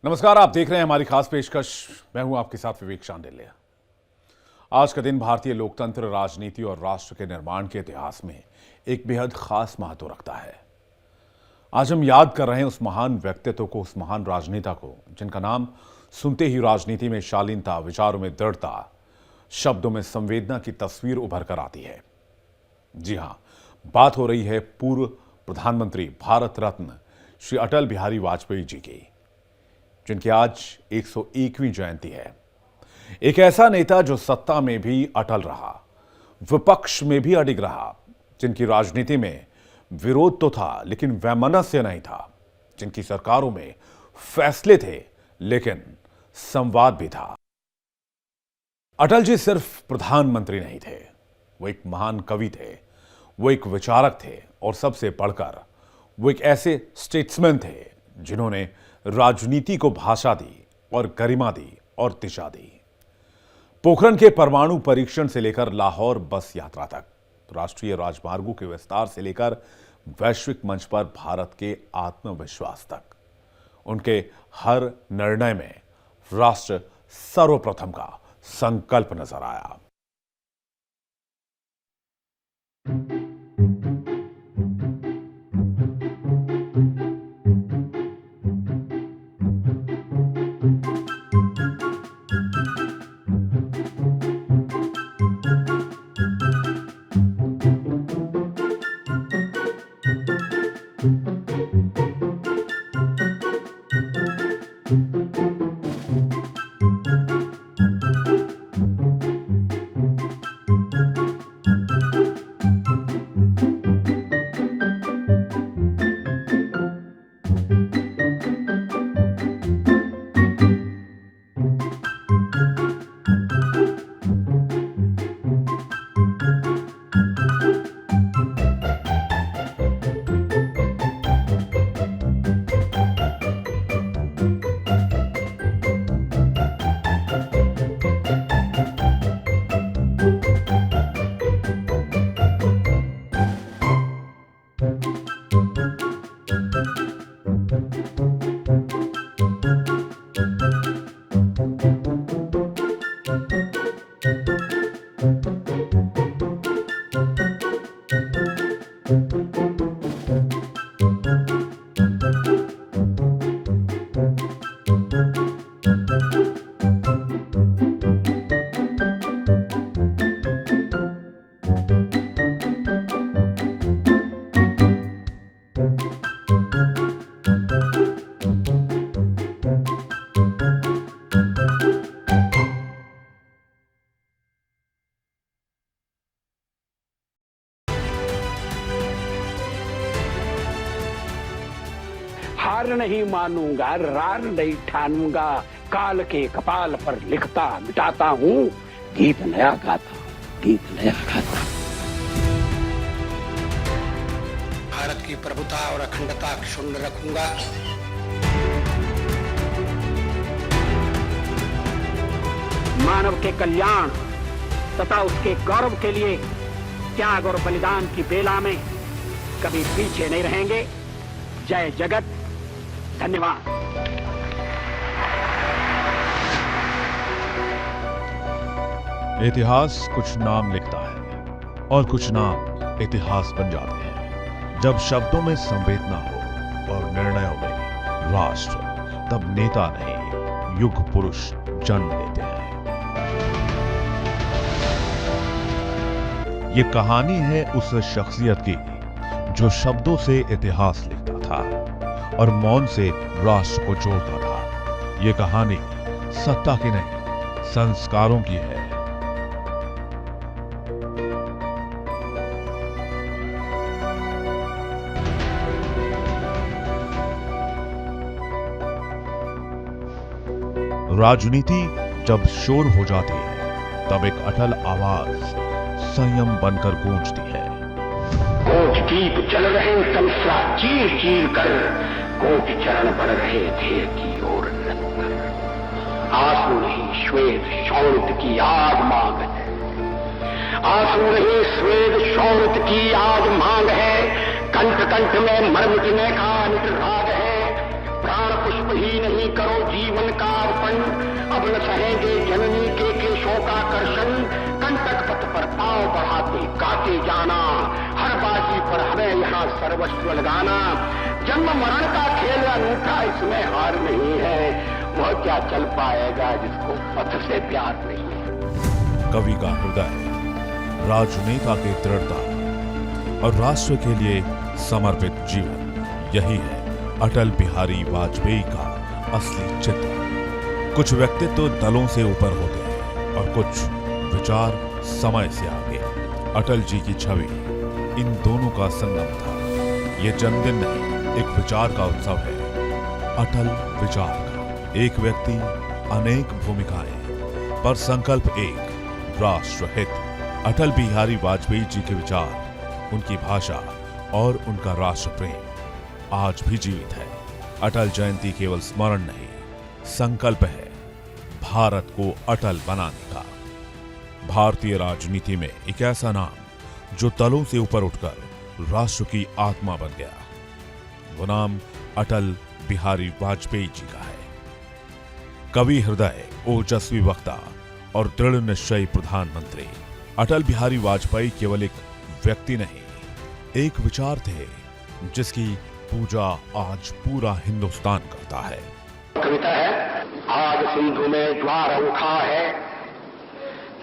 नमस्कार, आप देख रहे हैं हमारी खास पेशकश। मैं हूं आपके साथ विवेक शांडिल्य। आज का दिन भारतीय लोकतंत्र, राजनीति और राष्ट्र के निर्माण के इतिहास में एक बेहद खास महत्व रखता है। आज हम याद कर रहे हैं उस महान व्यक्तित्व को, उस महान राजनेता को, जिनका नाम सुनते ही राजनीति में शालीनता, विचारों में दृढ़ता, शब्दों में संवेदना की तस्वीर उभर कर आती है। जी हां, बात हो रही है पूर्व प्रधानमंत्री, भारत रत्न श्री अटल बिहारी वाजपेयी जी की, जिनकी आज 101वीं जयंती है। एक ऐसा नेता जो सत्ता में भी अटल रहा, विपक्ष में भी अडिग रहा, जिनकी राजनीति में विरोध तो था लेकिन वैमनस्य नहीं था, जिनकी सरकारों में फैसले थे लेकिन संवाद भी था। अटल जी सिर्फ प्रधानमंत्री नहीं थे, वो एक महान कवि थे, वो एक विचारक थे और सबसे बढ़कर वो एक ऐसे स्टेट्समैन थे जिन्होंने राजनीति को भाषा दी और गरिमा दी और दिशा दी। पोखरण के परमाणु परीक्षण से लेकर लाहौर बस यात्रा तक, राष्ट्रीय राजमार्गों के विस्तार से लेकर वैश्विक मंच पर भारत के आत्मविश्वास तक, उनके हर निर्णय में राष्ट्र सर्वप्रथम का संकल्प नजर आया। हार नहीं मानूंगा, रार नहीं ठानूंगा, काल के कपाल पर लिखता मिटाता हूँ, गीत नया गाता, गीत नया गाता। भारत की प्रभुता और अखंडता क्षुण्ण रखूंगा। मानव के कल्याण तथा उसके गौरव के लिए त्याग और बलिदान की बेला में कभी पीछे नहीं रहेंगे। जय जगत, धन्यवाद। इतिहास कुछ नाम लिखता है और कुछ नाम इतिहास बन जाते हैं। जब शब्दों में संवेदना हो और निर्णयों में राष्ट्र, तब नेता नहीं, युग पुरुष जन्म लेते हैं। ये कहानी है उस शख्सियत की जो शब्दों से इतिहास लिखता था और मौन से राष्ट्र को जोड़ता था। ये कहानी सत्ता की नहीं, संस्कारों की है। राजनीति जब शोर हो जाती है, तब एक अटल आवाज संयम बनकर गूंजती है। कोट दीप जल रहे तमसा चीर चीर कर, कोट चरण बढ़ रहे थे की ओर लंगर। आंसू नहीं श्वेत शौर्य की आग मांग है, आंसू नहीं श्वेत शौर्य की आग मांग है। कंठ कंठ में मर मिटने का नित राग है, प्राण पुष्प ही नहीं करो जीवन का अर्पण, अब न सहेंगे जननी के केशों का कर्षण, कंटक पथ पर पांव बढ़ाते गाते जाना, हर बाजी पर हमें यहाँ सर्वस्व लगाना, जन्म मरण का खेल अनूठा इसमें हार नहीं है, वह क्या चल पाएगा जिसको पथ से प्यार नहीं है। कवि का हृदय, राजनेता की दृढ़ता और राष्ट्र के लिए समर्पित जीवन, यही है अटल बिहारी वाजपेयी का असली चित्र। कुछ व्यक्तित्व दलों से ऊपर होते हैं और कुछ विचार समय से आगे। अटल जी की छवि इन दोनों का संगम था। ये जन्मदिन नहीं, एक विचार का उत्सव है, अटल विचार का। एक व्यक्ति, अनेक भूमिकाएं, पर संकल्प एक, राष्ट्र हित। अटल बिहारी वाजपेयी जी के विचार, उनकी भाषा और उनका राष्ट्र प्रेम आज भी जीवित है। अटल जयंती केवल स्मरण नहीं, संकल्प है भारत को अटल बनाने का। भारतीय राजनीति में एक ऐसा नाम जो दलों से ऊपर उठकर राष्ट्र की आत्मा बन गया, वो नाम अटल बिहारी वाजपेयी जी का है। कवि हृदय, ओजस्वी वक्ता और दृढ़ निश्चयी प्रधानमंत्री। अटल बिहारी वाजपेयी केवल एक व्यक्ति नहीं, एक विचार थे जिसकी पूजा आज पूरा हिंदुस्तान करता है। कविता है, आज सिंधु में ज्वार उठा है,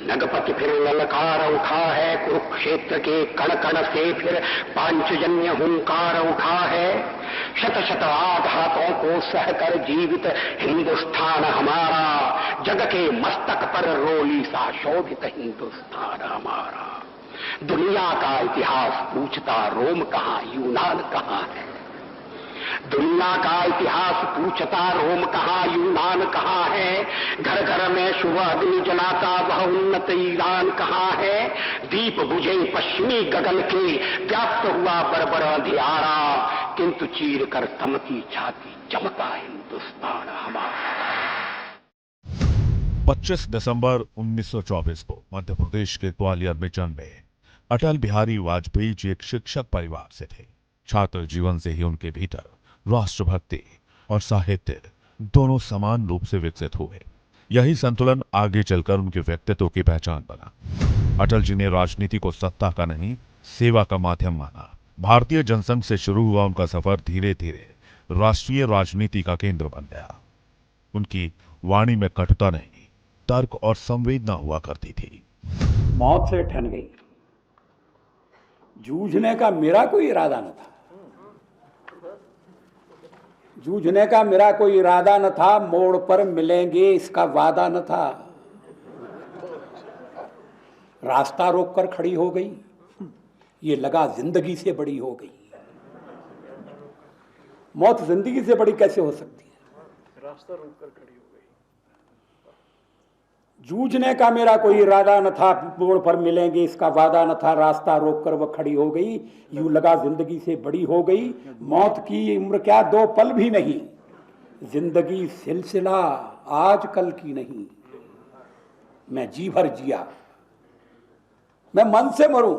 नगपति फिर ललकार उठा है, कुरुक्षेत्र के कण कण से फिर पांचजन्य हुंकार उठा है, शत शत आघातों को सहकर जीवित हिंदुस्तान हमारा, जग के मस्तक पर रोली सा शोभित हिंदुस्तान हमारा। दुनिया का इतिहास पूछता रोम कहां, यूनान कहां है। दुनिया का इतिहास पूछता रोम कहां, यूनान कहां है। घर घर में शुभ अग्नि जलाता वह उन्नत ईरान कहां है। दीप बुझे पश्चिमी गगन के, व्याप्त हुआ बरबर अंधियारा, किंतु चीर कर तम की छाती चमका हिंदुस्तान हमारा। 25 दिसंबर 1924 को मध्य प्रदेश के ग्वालियर में जन्मे अटल बिहारी वाजपेयी जी एक शिक्षक परिवार से थे। छात्र जीवन से ही उनके भीतर राष्ट्रभक्ति और साहित्य दोनों समान रूप से विकसित हुए। यही संतुलन आगे चलकर उनके व्यक्तित्व की पहचान बना। अटल जी ने राजनीति को सत्ता का नहीं, सेवा का माध्यम माना। भारतीय जनसंघ से शुरू हुआ उनका सफर धीरे धीरे राष्ट्रीय राजनीति का केंद्र बन गया। उनकी वाणी में कटुता नहीं, तर्क और संवेदना हुआ करती थी। मौत से ठन गई, जूझने का मेरा कोई इरादा न था, जूझने का मेरा कोई इरादा न था, मोड़ पर मिलेंगे इसका वादा न था। रास्ता रोककर खड़ी हो गई, ये लगा जिंदगी से बड़ी हो गई। मौत जिंदगी से बड़ी कैसे हो सकती है? रास्ता रोककर खड़ी हो गई। जूझने का मेरा कोई इरादा न था, मोड़ पर मिलेंगे इसका वादा न था, रास्ता रोककर वह खड़ी हो गई। यूं लगा जिंदगी से बड़ी हो गई, मौत की उम्र क्या 2 पल भी नहीं, जिंदगी सिलसिला आज कल की नहीं। मैं जी भर जिया, मैं मन से मरूं।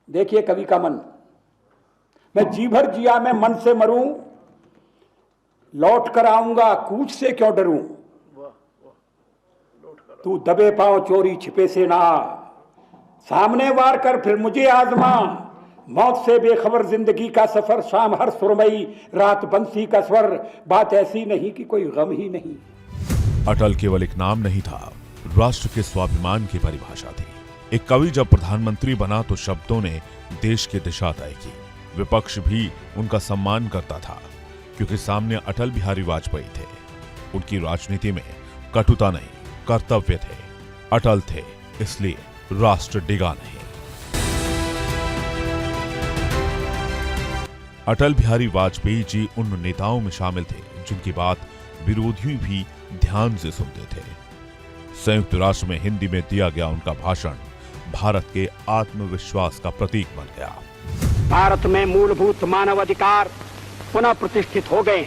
देखिए कवि का मन, मैं जी भर जिया, मैं मन से मरूं, लौट कर आऊंगा कूच से क्यों डरूं। तू दबे पांव चोरी छिपे से ना, सामने वार कर फिर मुझे आजमा। मौत से बेखबर जिंदगी का सफर, शाम हर सुरमई रात बंसी का स्वर, बात ऐसी नहीं कि कोई गम ही नहीं। अटल केवल एक नाम नहीं था, राष्ट्र के स्वाभिमान की परिभाषा थी। एक कवि जब प्रधानमंत्री बना तो शब्दों ने देश की दिशा तय की। विपक्ष भी उनका सम्मान करता था क्योंकि सामने अटल बिहारी वाजपेयी थे। उनकी राजनीति में कटुता नहीं, कर्तव्य थे। अटल थे इसलिए राष्ट्र डिगा नहीं। अटल बिहारी वाजपेयी जी उन नेताओं में शामिल थे जिनकी बात विरोधी भी ध्यान से सुनते थे। संयुक्त राष्ट्र में हिंदी में दिया गया उनका भाषण भारत के आत्मविश्वास का प्रतीक बन गया। भारत में मूलभूत मानव अधिकार पुनः प्रतिष्ठित हो गए।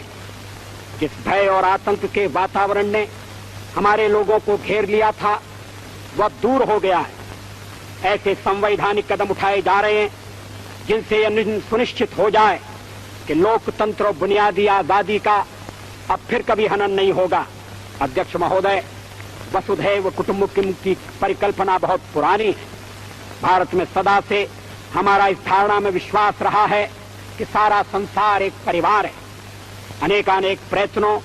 जिस भय और आतंक के वातावरण ने हमारे लोगों को घेर लिया था वह दूर हो गया है। ऐसे संवैधानिक कदम उठाए जा रहे हैं जिनसे यह सुनिश्चित हो जाए कि लोकतंत्र और बुनियादी आजादी का अब फिर कभी हनन नहीं होगा। अध्यक्ष महोदय, वसुधैव कुटुंबकम की परिकल्पना बहुत पुरानी है। भारत में सदा से हमारा इस धारणा में विश्वास रहा है कि सारा संसार एक परिवार है। अनेकानेक प्रयत्नों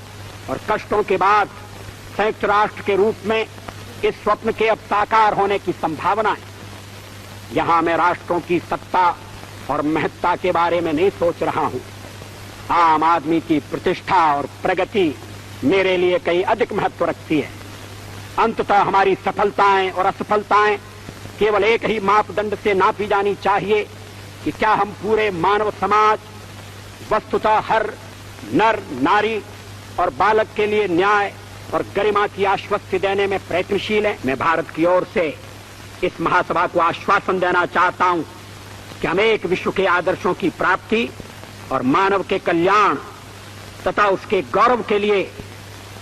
और कष्टों के बाद संयुक्त राष्ट्र के रूप में इस स्वप्न के अब साकार होने की संभावना है। यहां मैं राष्ट्रों की सत्ता और महत्ता के बारे में नहीं सोच रहा हूं। आम आदमी की प्रतिष्ठा और प्रगति मेरे लिए कहीं अधिक महत्व रखती है। अंततः हमारी सफलताएं और असफलताएं केवल एक ही मापदंड से नापी जानी चाहिए कि क्या हम पूरे मानव समाज, वस्तुतः हर नर नारी और बालक के लिए न्याय और गरिमा की आश्वस्ति देने में प्रयत्नशील हैं। मैं भारत की ओर से इस महासभा को आश्वासन देना चाहता हूं कि हम एक विश्व के आदर्शों की प्राप्ति और मानव के कल्याण तथा उसके गौरव के लिए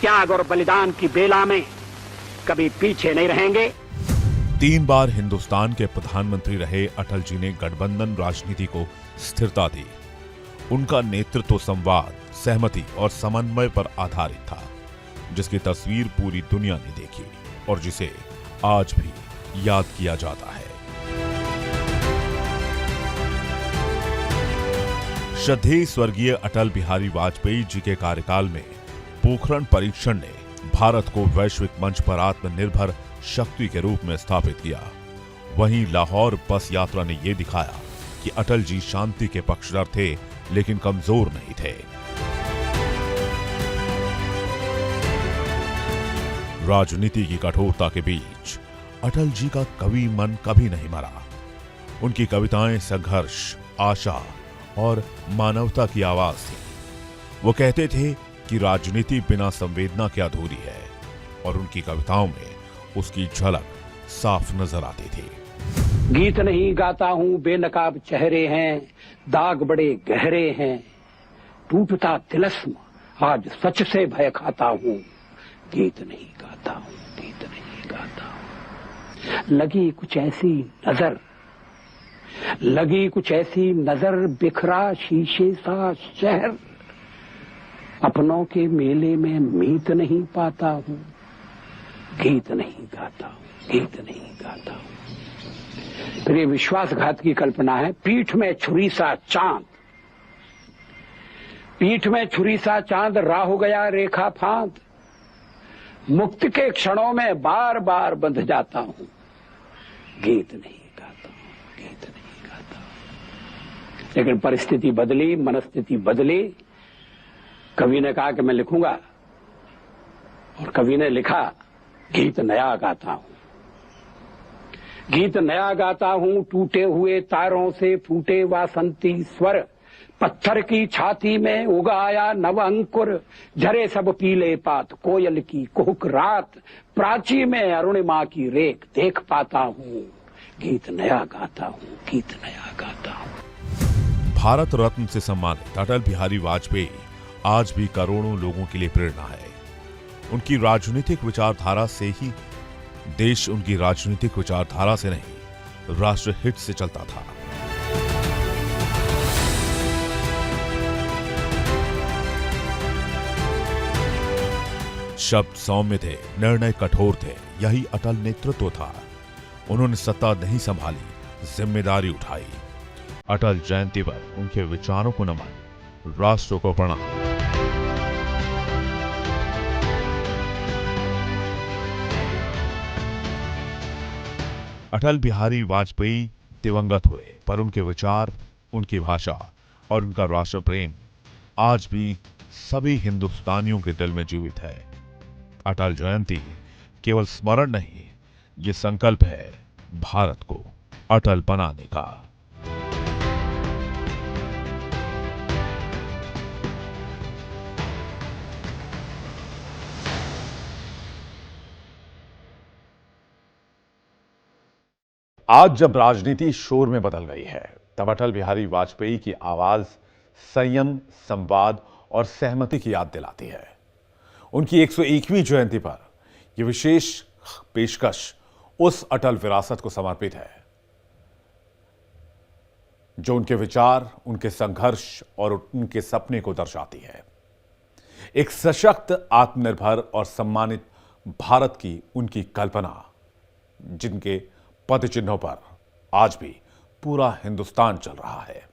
त्याग और बलिदान की बेला में कभी पीछे नहीं रहेंगे। 3 बार हिंदुस्तान के प्रधानमंत्री रहे अटल जी ने गठबंधन राजनीति को स्थिरता दी। उनका नेतृत्व संवाद, सहमति और समन्वय पर आधारित था, जिसकी तस्वीर पूरी दुनिया ने देखी और जिसे आज भी याद किया जाता है। श्रद्धेय स्वर्गीय अटल बिहारी वाजपेयी जी के कार्यकाल में पोखरण परीक्षण ने भारत को वैश्विक मंच पर आत्मनिर्भर शक्ति के रूप में स्थापित किया। वहीं लाहौर बस यात्रा ने यह दिखाया कि अटल जी शांति के पक्षधर थे, लेकिन कमजोर नहीं थे। राजनीति की कठोरता के बीच अटल जी का कवि मन कभी नहीं मरा। उनकी कविताएं संघर्ष, आशा और मानवता की आवाज थी। वो कहते थे कि राजनीति बिना संवेदना के अधूरी है, और उनकी कविताओं में उसकी झलक साफ नजर आती थी। गीत नहीं गाता हूं, बेनकाब चेहरे हैं, दाग बड़े गहरे हैं, टूटता तिलस्म आज सच से भय खाता हूं। गीत नहीं गाता हूं, गीत नहीं गाता हूं। लगी कुछ ऐसी नजर, लगी कुछ ऐसी नजर, बिखरा शीशे सा शहर, अपनों के मेले में मीत नहीं पाता हूं। गीत नहीं गाता हूं, गीत नहीं गाता हूं। फिर ये विश्वासघात की कल्पना है। पीठ में छुरी सा चांद, पीठ में छुरी सा चांद, राह हो गया रेखा फांद, मुक्ति के क्षणों में बार बार बंध जाता हूं। गीत नहीं गाता हूं, गीत नहीं गाता हूं। लेकिन परिस्थिति बदली, मनस्थिति बदली। कवि ने कहा कि मैं लिखूंगा, और कवि ने लिखा, गीत नया गाता हूं, गीत नया गाता हूं। टूटे हुए तारों से फूटे वासंती स्वर, पत्थर की छाती में उगाया नव अंकुर, झरे सब पीले पात, कोयल की कुहुक रात, प्राची में अरुणिमा की रेख देख पाता हूं। गीत नया गाता हूं, गीत नया गाता हूं। भारत रत्न से सम्मानित अटल बिहारी वाजपेयी आज भी करोड़ों लोगों के लिए प्रेरणा है। उनकी राजनीतिक विचारधारा से ही देश, उनकी राजनीतिक विचारधारा से नहीं, राष्ट्रहित से चलता था। शब्द सौम्य थे, निर्णय कठोर थे, यही अटल नेतृत्व था। उन्होंने सत्ता नहीं संभाली, जिम्मेदारी उठाई। अटल जयंती पर उनके विचारों को नमन, राष्ट्र को प्रणाम। अटल बिहारी वाजपेयी दिवंगत हुए, पर उनके विचार, उनकी भाषा और उनका राष्ट्र प्रेम आज भी सभी हिंदुस्तानियों के दिल में जीवित है। अटल जयंती केवल स्मरण नहीं, ये संकल्प है भारत को अटल बनाने का। आज जब राजनीति शोर में बदल गई है, तब अटल बिहारी वाजपेयी की आवाज संयम, संवाद और सहमति की याद दिलाती है। उनकी 101वीं जयंती पर यह विशेष पेशकश उस अटल विरासत को समर्पित है। जो उनके विचार, उनके संघर्ष और उनके सपने को दर्शाती है। एक सशक्त, आत्मनिर्भर और सम्मानित भारत की उनकी कल्पना, जिनके पद चिन्हों पर आज भी पूरा हिंदुस्तान चल रहा है।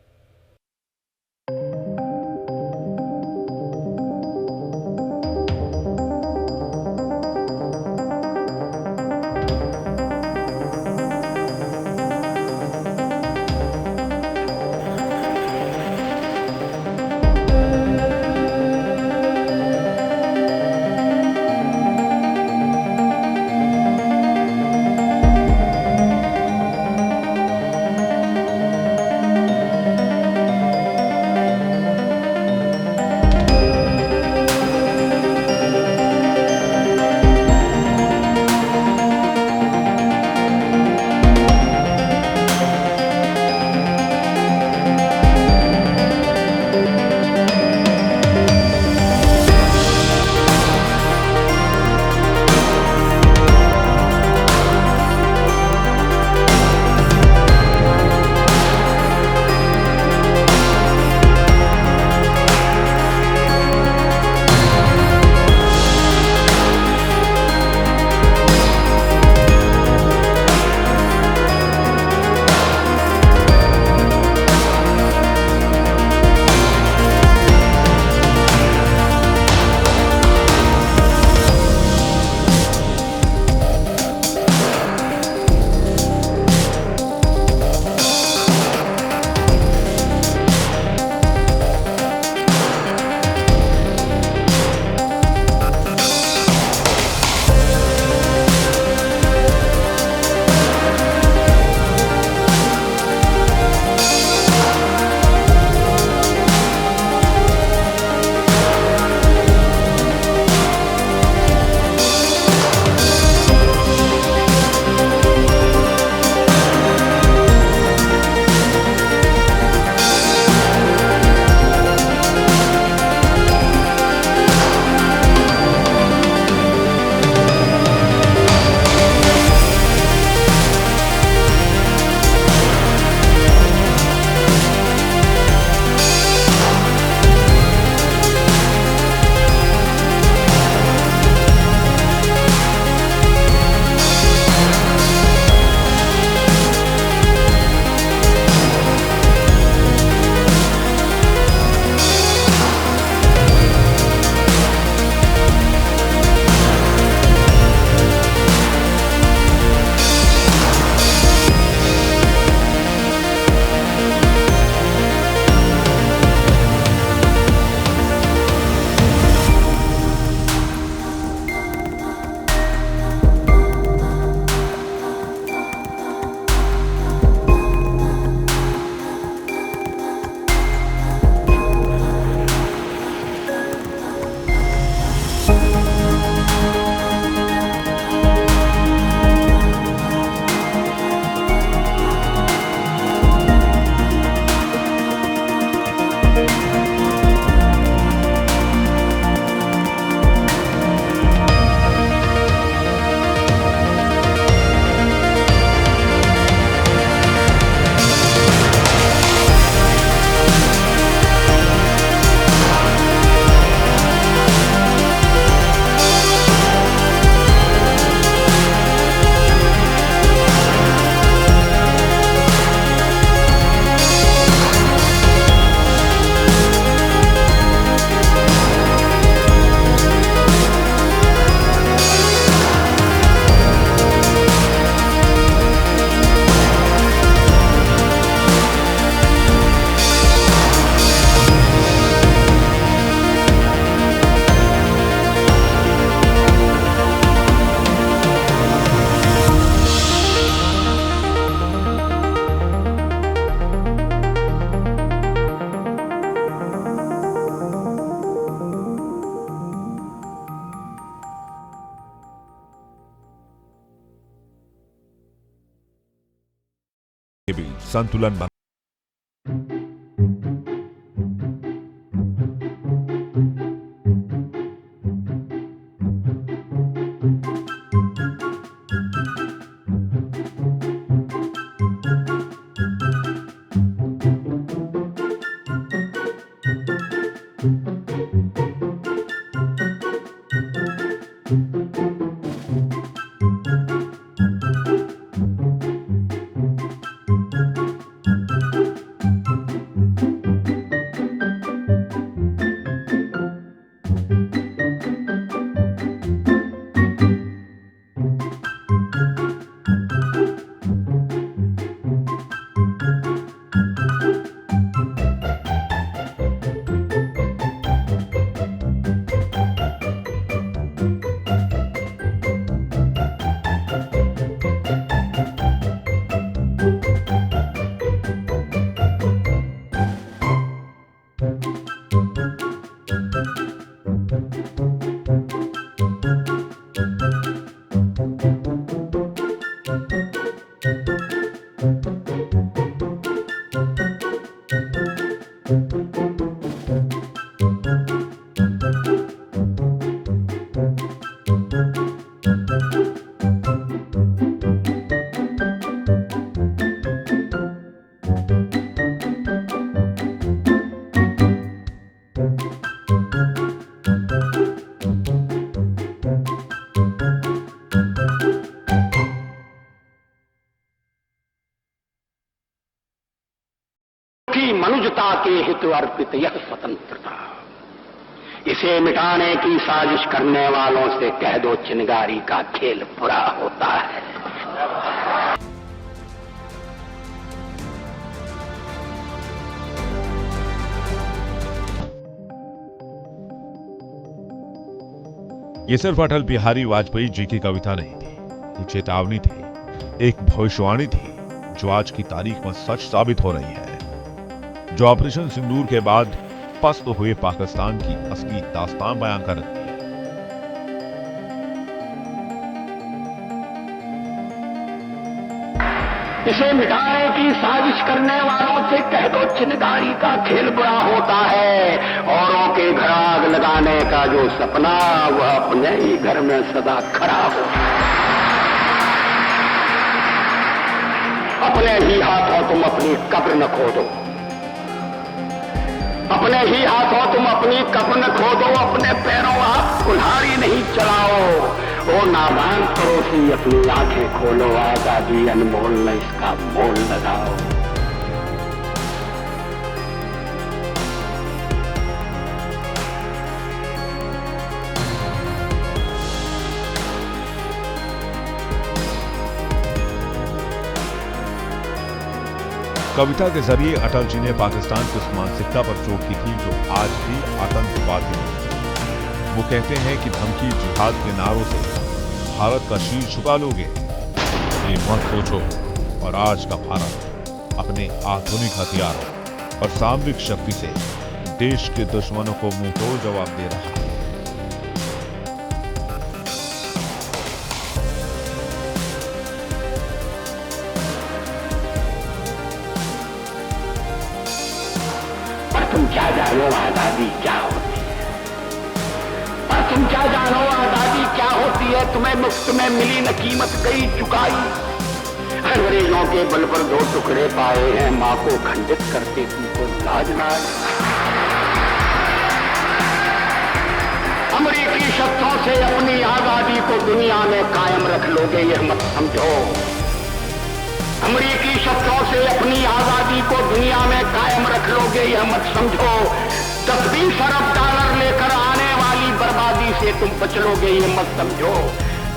के बीच संतुलन बना की मनुष्यता के हित अर्पित यह स्वतंत्रता, इसे मिटाने की साजिश करने वालों से कह दो चिनगारी का खेल बुरा होता है। ये सिर्फ अटल बिहारी वाजपेयी जी की कविता नहीं थी, ये चेतावनी थी, एक भविष्यवाणी थी जो आज की तारीख में सच साबित हो रही है, जो ऑपरेशन सिंदूर के बाद पस्त हुए पाकिस्तान की असली दास्तान बयां कर रही है। इसे मिटाने की साजिश करने वालों से कह दो चिनगारी का खेल बुरा होता है। औरों के घर आग लगाने का जो सपना, वह अपने ही घर में सदा खड़ा हो। अपने ही हाथों तुम अपनी कब्र न खोदो, अपने ही हाथों तुम अपनी कब्र न खोदो, अपने पैरों आप कुल्हाड़ी नहीं चलाओ। ओ नादान पड़ोसी अपनी आंखें खोलो, आजादी अनमोल न इसका मोल लगाओ। कविता के जरिए अटल जी ने पाकिस्तान की उस मानसिकता पर चोट की थी जो आज भी आतंकवादी है। वो कहते हैं कि धमकी जिहाद के नारों से भारत का शीर झुका लोगे, ये मत सोचो। और आज का भारत अपने आधुनिक हथियारों और सामरिक शक्ति से देश के दुश्मनों को मुंहतोड़ जवाब दे रहा है। तुम क्या जानो आजादी क्या होती है, पर तुम क्या जानो आजादी क्या होती है। तुम्हें मुफ्त में मिली न कीमत गई चुकाई। अंग्रेजों के बल पर 2 टुकड़े पाए हैं, मां को खंडित करते तुमको लाज ना आई। अमरीकी शस्त्रों से अपनी आजादी को दुनिया में कायम रख लोगे, यह मत समझो। अमरीकी शस्त्रों से अपनी आजादी को दुनिया में कायम रख लोगे, यह मत समझो। 10-20 अरब डॉलर लेकर आने वाली बर्बादी से तुम बच लोगे, यह मत समझो।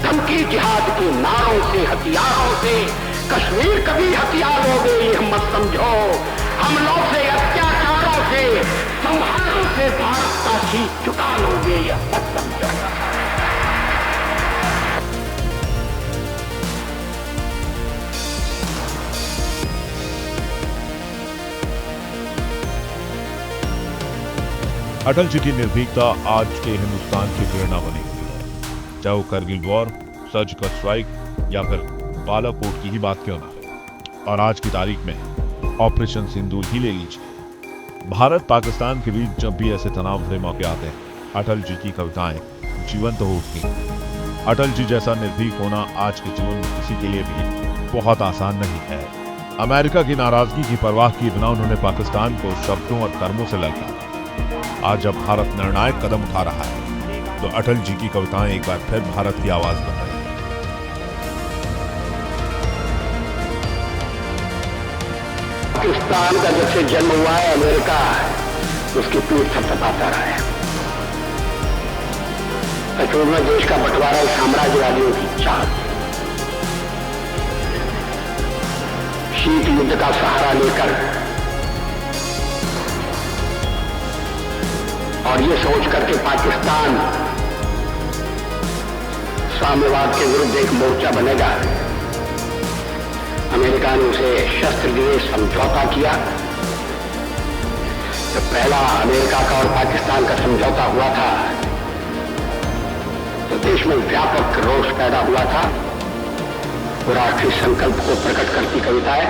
धमकी जिहाद के नारों से, हथियारों से कश्मीर कभी हथिया लोगे, यह मत समझो। हमलों से, अत्याचारों से, संहारों से भारत का शीश झुका लोगे, यह मत समझो। अटल जी की निर्भीकता आज के हिंदुस्तान की प्रेरणा बनी हुई है, चाहे वो करगिल वॉर, सर्जिकल स्ट्राइक या फिर बालाकोट की ही बात क्यों ना हो। और आज की तारीख में ऑपरेशन सिंदूर ही ले लीजिए। भारत पाकिस्तान के बीच जब भी ऐसे तनाव भरे मौके आते हैं, अटल जी की कविताएं जीवंत हो उठती हैं। अटल जी जैसा निर्भीक होना आज के जीवन में किसी के लिए भी बहुत आसान नहीं है। अमेरिका की नाराजगी की परवाह किए बिना उन्होंने पाकिस्तान को शब्दों और कर्मों से लड़का। आज जब भारत निर्णायक कदम उठा रहा है, तो अटल जी की कविताएं एक बार फिर भारत की आवाज बन रही है। पाकिस्तान का जब से जन्म हुआ है, अमेरिका उसकी पीठ थपथपाता रहा है। कश्मीर में देश का बंटवारा साम्राज्यवादियों की चाल, शीत युद्ध का सहारा लेकर और ये सोच करके पाकिस्तान साम्यवाद के विरुद्ध एक मोर्चा बनेगा। अमेरिका ने उसे शस्त्र दिए, समझौता किया। जब पहला अमेरिका का और पाकिस्तान का समझौता हुआ था तो देश में व्यापक रोष पैदा हुआ था। वो राष्ट्रीय संकल्प को प्रकट करती कविता है,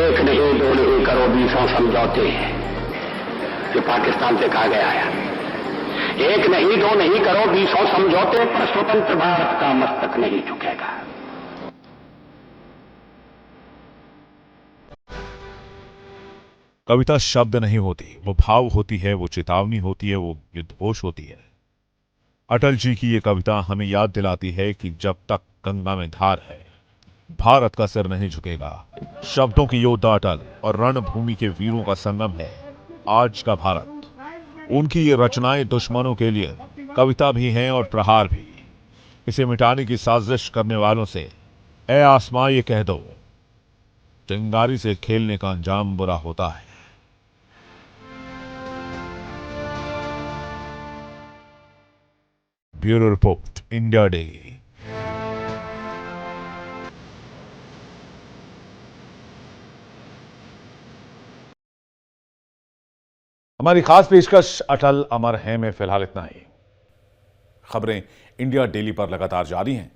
एक नहीं दो नहीं करो 20 समझौते, जो पाकिस्तान से कहा गया है। एक नहीं दो नहीं करो 20 समझौते, पर स्वतंत्र भारत का मस्तक नहीं झुकेगा। कविता शब्द नहीं होती, वो भाव होती है, वो चेतावनी होती है, वो युद्धघोष होती है। अटल जी की ये कविता हमें याद दिलाती है कि जब तक गंगा में धार है, भारत का सिर नहीं झुकेगा। शब्दों की योद्धा अटल और रणभूमि के वीरों का संगम है आज का भारत। उनकी ये रचनाएं दुश्मनों के लिए कविता भी हैं और प्रहार भी। इसे मिटाने की साजिश करने वालों से ए आसमां ये कह दो, चिंगारी से खेलने का अंजाम बुरा होता है। Bureau report, India daily. हमारी खास पेशकश अटल अमर हैं में फिलहाल इतना ही। खबरें इंडिया डेली पर लगातार जारी हैं।